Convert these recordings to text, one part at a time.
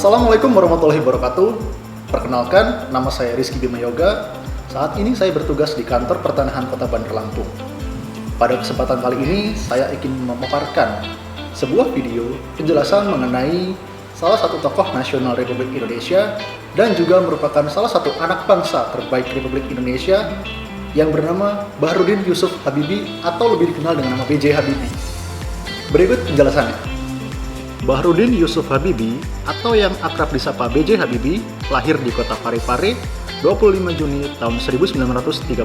Assalamualaikum warahmatullahi wabarakatuh. Perkenalkan, nama saya Rizky Bima Yoga. Saat ini saya bertugas di kantor pertanahan Kota Bandar Lampung. Pada kesempatan kali ini, saya ingin memaparkan sebuah video penjelasan mengenai salah satu tokoh nasional Republik Indonesia dan juga merupakan salah satu anak bangsa terbaik Republik Indonesia yang bernama Baharudin Yusuf Habibie atau lebih dikenal dengan nama B.J. Habibie. Berikut penjelasannya. Baharudin Yusuf Habibie atau yang akrab disapa B.J. Habibie lahir di kota Parepare 25 Juni tahun 1936.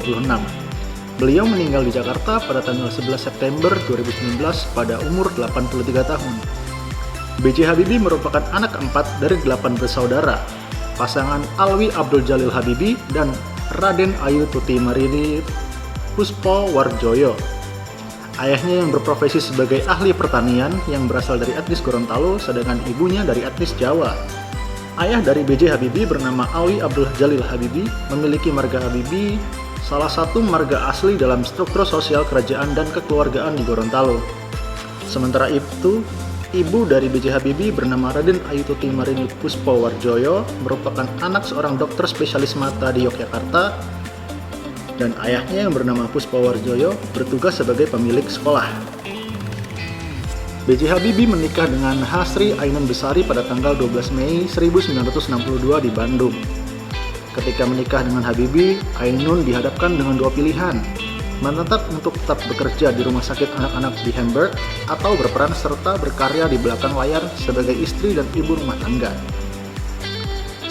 Beliau meninggal di Jakarta pada tanggal 11 September 2019 pada umur 83 tahun. B.J. Habibie merupakan anak keempat dari 8 bersaudara, pasangan Alwi Abdul Jalil Habibie dan Raden Ayu Tuti Marini Puspowarjoyo. Ayahnya yang berprofesi sebagai ahli pertanian yang berasal dari etnis Gorontalo, sedangkan ibunya dari etnis Jawa. Ayah dari B.J. Habibie bernama Alwi Abdul Jalil Habibie, memiliki marga Habibie, salah satu marga asli dalam struktur sosial kerajaan dan kekeluargaan di Gorontalo. Sementara itu, ibu dari B.J. Habibie bernama Raden Ayu Tuti Marini Puspowarjoyo merupakan anak seorang dokter spesialis mata di Yogyakarta, dan ayahnya yang bernama Puspowarjoyo bertugas sebagai pemilik sekolah. B.J. Habibie menikah dengan Hasri Ainun Besari pada tanggal 12 Mei 1962 di Bandung. Ketika menikah dengan Habibie, Ainun dihadapkan dengan dua pilihan, menetap untuk tetap bekerja di rumah sakit anak-anak di Hamburg atau berperan serta berkarya di belakang layar sebagai istri dan ibu rumah tangga.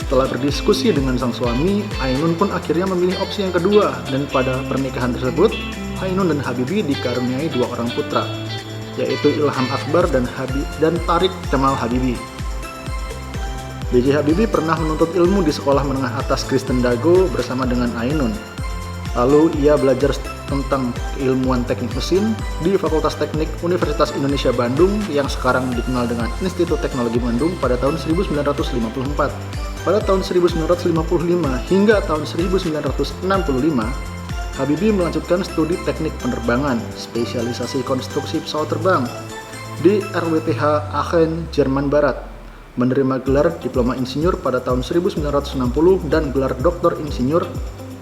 Setelah berdiskusi dengan sang suami, Ainun pun akhirnya memilih opsi yang kedua, dan pada pernikahan tersebut, Ainun dan Habibie dikaruniai dua orang putra, yaitu Ilham Akbar dan Tariq Kemal Habibie. B.J. Habibie pernah menuntut ilmu di sekolah menengah atas Kristen Dago bersama dengan Ainun. Lalu ia belajar tentang keilmuan teknik mesin di Fakultas Teknik Universitas Indonesia Bandung yang sekarang dikenal dengan Institut Teknologi Bandung pada tahun 1954. Pada tahun 1955 hingga tahun 1965, Habibie melanjutkan studi teknik penerbangan, spesialisasi konstruksi pesawat terbang di RWTH Aachen, Jerman Barat, menerima gelar Diploma Insinyur pada tahun 1960 dan gelar Doktor Insinyur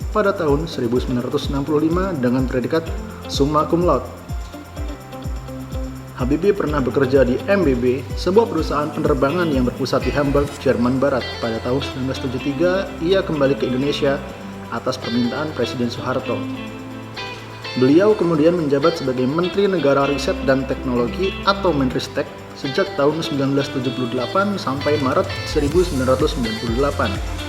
pada tahun 1965 dengan predikat Summa Cum Laude. Habibie pernah bekerja di MBB, sebuah perusahaan penerbangan yang berpusat di Hamburg, Jerman Barat. Pada tahun 1973, ia kembali ke Indonesia atas permintaan Presiden Soeharto. Beliau kemudian menjabat sebagai Menteri Negara Riset dan Teknologi atau Menristek sejak tahun 1978 sampai Maret 1998.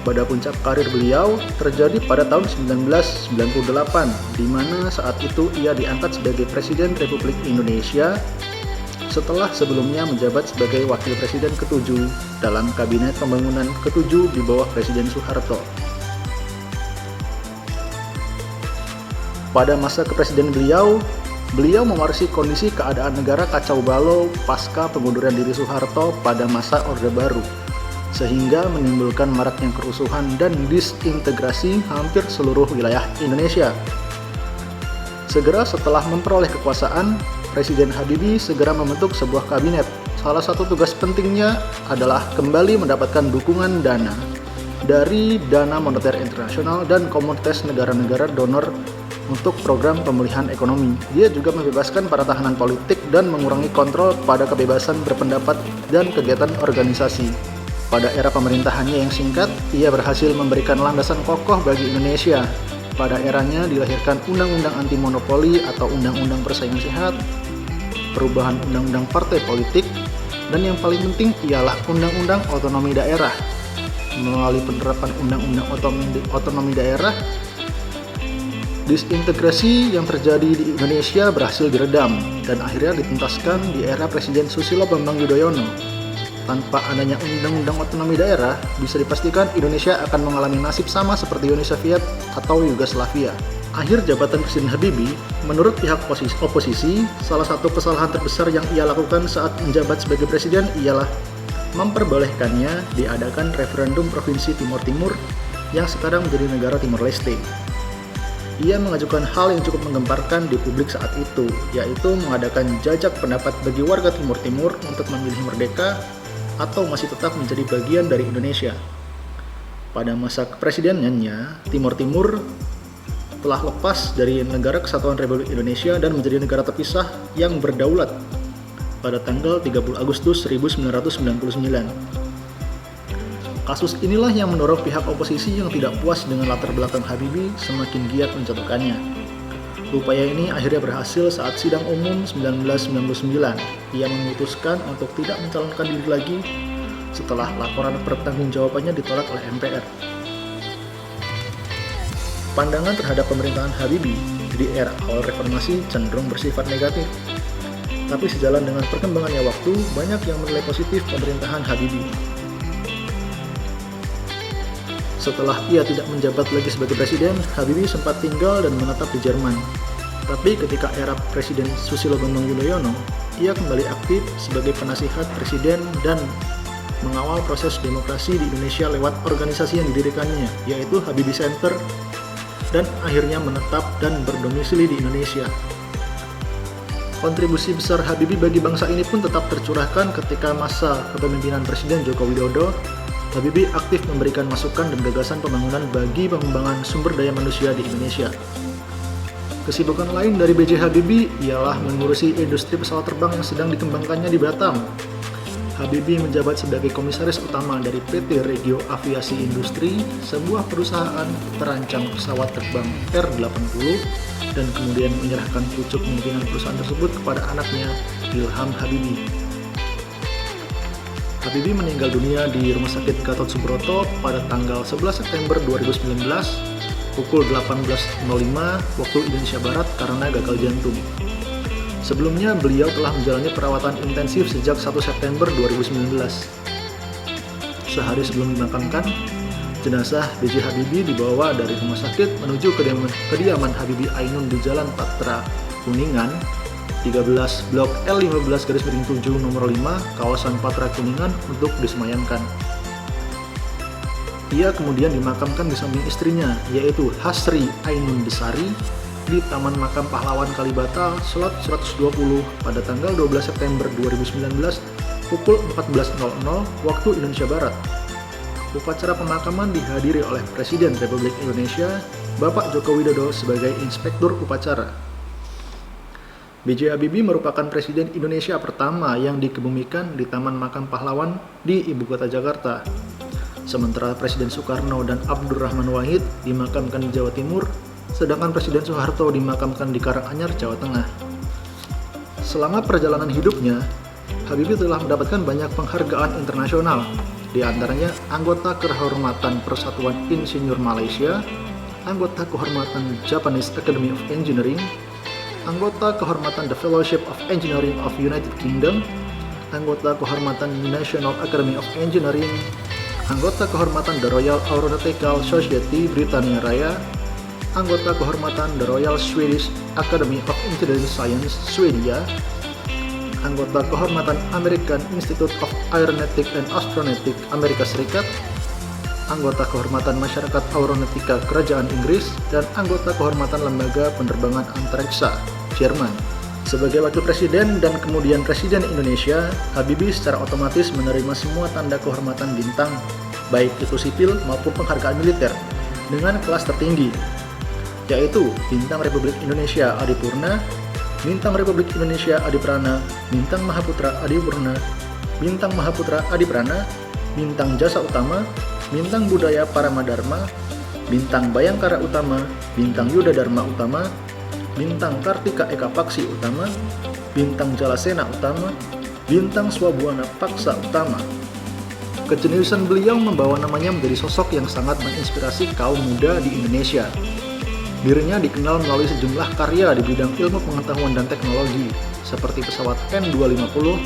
Pada puncak karir beliau terjadi pada tahun 1998, di mana saat itu ia diangkat sebagai Presiden Republik Indonesia setelah sebelumnya menjabat sebagai Wakil Presiden ke-7 dalam Kabinet Pembangunan ke-7 di bawah Presiden Soeharto. Pada masa kepresiden beliau mewarisi kondisi keadaan negara kacau balau pasca pengunduran diri Soeharto pada masa Orde Baru, sehingga menimbulkan maraknya kerusuhan dan disintegrasi hampir seluruh wilayah Indonesia. Segera setelah memperoleh kekuasaan, Presiden Habibie segera membentuk sebuah kabinet. Salah satu tugas pentingnya adalah kembali mendapatkan dukungan dana dari Dana Moneter Internasional dan komunitas negara-negara donor untuk program pemulihan ekonomi. Dia juga membebaskan para tahanan politik dan mengurangi kontrol pada kebebasan berpendapat dan kegiatan organisasi. Pada era pemerintahannya yang singkat, ia berhasil memberikan landasan kokoh bagi Indonesia. Pada eranya dilahirkan Undang-Undang Anti Monopoli atau Undang-Undang Persaingan Sehat, perubahan Undang-Undang Partai Politik, dan yang paling penting ialah Undang-Undang Otonomi Daerah. Melalui penerapan Undang-Undang Otonomi Daerah, disintegrasi yang terjadi di Indonesia berhasil diredam dan akhirnya dituntaskan di era Presiden Susilo Bambang Yudhoyono. Tanpa adanya Undang-Undang Otonomi Daerah, bisa dipastikan Indonesia akan mengalami nasib sama seperti Uni Soviet atau Yugoslavia. Akhir jabatan Presiden Habibie, menurut pihak oposisi, salah satu kesalahan terbesar yang ia lakukan saat menjabat sebagai presiden ialah memperbolehkannya diadakan referendum Provinsi Timur Timur yang sekarang menjadi negara Timor Leste. Ia mengajukan hal yang cukup menggemparkan di publik saat itu, yaitu mengadakan jajak pendapat bagi warga Timur Timur untuk memilih merdeka atau masih tetap menjadi bagian dari Indonesia. Pada masa kepresidenannya, Timur Timur telah lepas dari Negara Kesatuan Republik Indonesia dan menjadi negara terpisah yang berdaulat pada tanggal 30 Agustus 1999. Kasus inilah yang mendorong pihak oposisi yang tidak puas dengan latar belakang Habibie semakin giat menjatuhkannya. Upaya ini akhirnya berhasil saat sidang umum 1999. Ia memutuskan untuk tidak mencalonkan diri lagi setelah laporan pertanggungjawabannya ditolak oleh MPR. Pandangan terhadap pemerintahan Habibie di era awal reformasi cenderung bersifat negatif. Tapi sejalan dengan perkembangannya waktu, banyak yang menilai positif pemerintahan Habibie. Setelah ia tidak menjabat lagi sebagai presiden, Habibie sempat tinggal dan menetap di Jerman. Tapi ketika era Presiden Susilo Bambang Yudhoyono, ia kembali aktif sebagai penasihat presiden dan mengawal proses demokrasi di Indonesia lewat organisasi yang didirikannya, yaitu Habibie Center, dan akhirnya menetap dan berdomisili di Indonesia. Kontribusi besar Habibie bagi bangsa ini pun tetap tercurahkan ketika masa kepemimpinan Presiden Joko Widodo. Habibie aktif memberikan masukan dan gagasan pembangunan bagi pengembangan sumber daya manusia di Indonesia. Kesibukan lain dari B.J. Habibie ialah mengurusi industri pesawat terbang yang sedang dikembangkannya di Batam. Habibie menjabat sebagai komisaris utama dari PT Regio Aviasi Industri, sebuah perusahaan perancang pesawat terbang R-80, dan kemudian menyerahkan pucuk pimpinan perusahaan tersebut kepada anaknya, Ilham Habibie. Habibie meninggal dunia di Rumah Sakit Gatot Subroto pada tanggal 11 September 2019 pukul 18.05 waktu Indonesia Barat karena gagal jantung. Sebelumnya beliau telah menjalani perawatan intensif sejak 1 September 2019. Sehari sebelum dimakamkan, jenazah B.J. Habibie dibawa dari rumah sakit menuju kediaman Habibie Ainun di Jalan Patra Kuningan 13 Blok L15-7 nomor 5 kawasan Patra Kuningan untuk disemayamkan. Ia kemudian dimakamkan di samping istrinya, yaitu Hasri Ainun Besari, di Taman Makam Pahlawan Kalibata, Slot 120 pada tanggal 12 September 2019 pukul 14.00 waktu Indonesia Barat. Upacara pemakaman dihadiri oleh Presiden Republik Indonesia, Bapak Joko Widodo sebagai Inspektur Upacara. B.J. Habibie merupakan Presiden Indonesia pertama yang dikebumikan di Taman Makam Pahlawan di Ibu Kota Jakarta. Sementara Presiden Soekarno dan Abdurrahman Wahid dimakamkan di Jawa Timur, sedangkan Presiden Soeharto dimakamkan di Karanganyar, Jawa Tengah. Selama perjalanan hidupnya, Habibie telah mendapatkan banyak penghargaan internasional, di antaranya anggota kehormatan Persatuan Insinyur Malaysia, anggota kehormatan Japanese Academy of Engineering, anggota kehormatan The Fellowship of Engineering of United Kingdom, anggota kehormatan National Academy of Engineering, anggota kehormatan The Royal Aeronautical Society Britania Raya, anggota kehormatan The Royal Swedish Academy of Intelligent Science Swedia, anggota kehormatan American Institute of Aeronautic and Astronautic Amerika Serikat, anggota kehormatan Masyarakat Aeronautika Kerajaan Inggris, dan anggota kehormatan Lembaga Penerbangan Antariksa Jerman. Sebagai Wakil Presiden dan kemudian Presiden Indonesia, Habibie secara otomatis menerima semua tanda kehormatan bintang, baik itu sipil maupun penghargaan militer, dengan kelas tertinggi, yaitu Bintang Republik Indonesia Adipurna, Bintang Republik Indonesia Adiprana, Bintang Mahaputra Adipurna, Bintang Mahaputra Adiprana, Bintang Jasa Utama, Bintang Budaya Paramadharma, Bintang Bayangkara Utama, Bintang Yuda Dharma Utama, Bintang Kartika Eka Paksi Utama, Bintang Jalasena Utama, Bintang Swabwana Paksa Utama. Kejeniusan beliau membawa namanya menjadi sosok yang sangat menginspirasi kaum muda di Indonesia. Dirinya dikenal melalui sejumlah karya di bidang ilmu pengetahuan dan teknologi, seperti pesawat N250,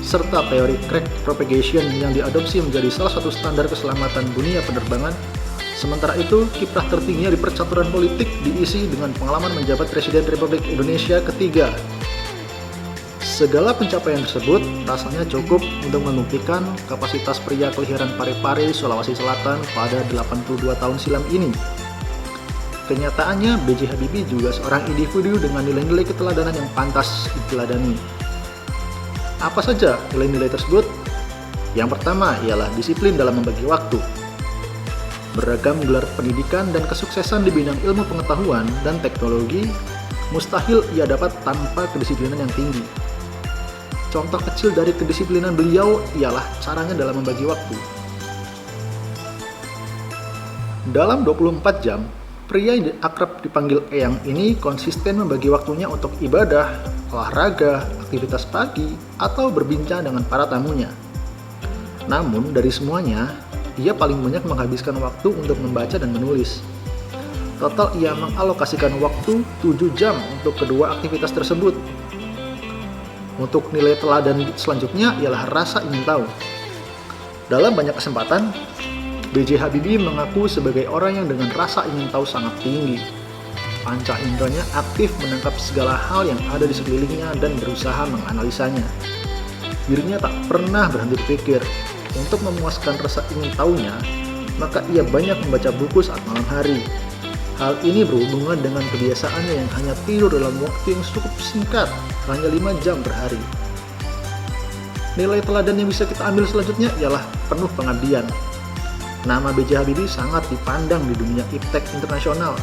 serta teori crash propagation yang diadopsi menjadi salah satu standar keselamatan dunia penerbangan. Sementara itu, kiprah tertingginya di percaturan politik diisi dengan pengalaman menjabat Presiden Republik Indonesia ketiga. Segala pencapaian tersebut rasanya cukup untuk membuktikan kapasitas pria kelahiran Parepare, Sulawesi Selatan pada 82 tahun silam ini. kenyataannya B.J. Habibie juga seorang individu dengan nilai-nilai keteladanan yang pantas diteladani. Apa saja nilai-nilai tersebut? Yang pertama ialah disiplin dalam membagi waktu. Beragam gelar pendidikan dan kesuksesan di bidang ilmu pengetahuan dan teknologi mustahil ia dapat tanpa kedisiplinan yang tinggi. Contoh kecil dari kedisiplinan beliau ialah caranya dalam membagi waktu. Dalam 24 jam, pria yang akrab dipanggil Eyang ini konsisten membagi waktunya untuk ibadah, olahraga, aktivitas pagi, atau berbincang dengan para tamunya. Namun, dari semuanya, ia paling banyak menghabiskan waktu untuk membaca dan menulis. Total ia mengalokasikan waktu 7 jam untuk kedua aktivitas tersebut. Untuk nilai teladan selanjutnya ialah rasa ingin tahu. Dalam banyak kesempatan, B.J. Habibie mengaku sebagai orang yang dengan rasa ingin tahu sangat tinggi. Panca inderanya aktif menangkap segala hal yang ada di sekelilingnya dan berusaha menganalisanya. Dirinya tak pernah berhenti berpikir. Untuk memuaskan rasa ingin tahunya, maka ia banyak membaca buku saat malam hari. Hal ini berhubungan dengan kebiasaannya yang hanya tidur dalam waktu yang cukup singkat, hanya 5 jam per hari. Nilai teladan yang bisa kita ambil selanjutnya ialah penuh pengabdian. Nama B.J. Habibie sangat dipandang di dunia iptek internasional.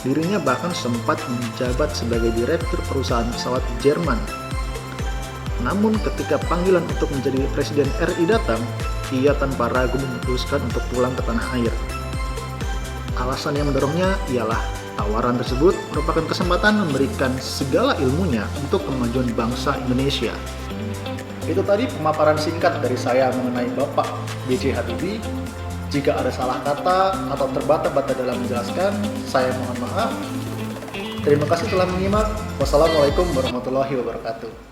Dirinya bahkan sempat menjabat sebagai direktur perusahaan pesawat Jerman. Namun ketika panggilan untuk menjadi Presiden RI datang, ia tanpa ragu memutuskan untuk pulang ke tanah air. Alasan yang mendorongnya ialah tawaran tersebut merupakan kesempatan memberikan segala ilmunya untuk kemajuan bangsa Indonesia. Itu tadi pemaparan singkat dari saya mengenai Bapak B.J. Habibie. Jika ada salah kata atau terbata-bata dalam menjelaskan, saya mohon maaf. Terima kasih telah menyimak. Wassalamualaikum warahmatullahi wabarakatuh.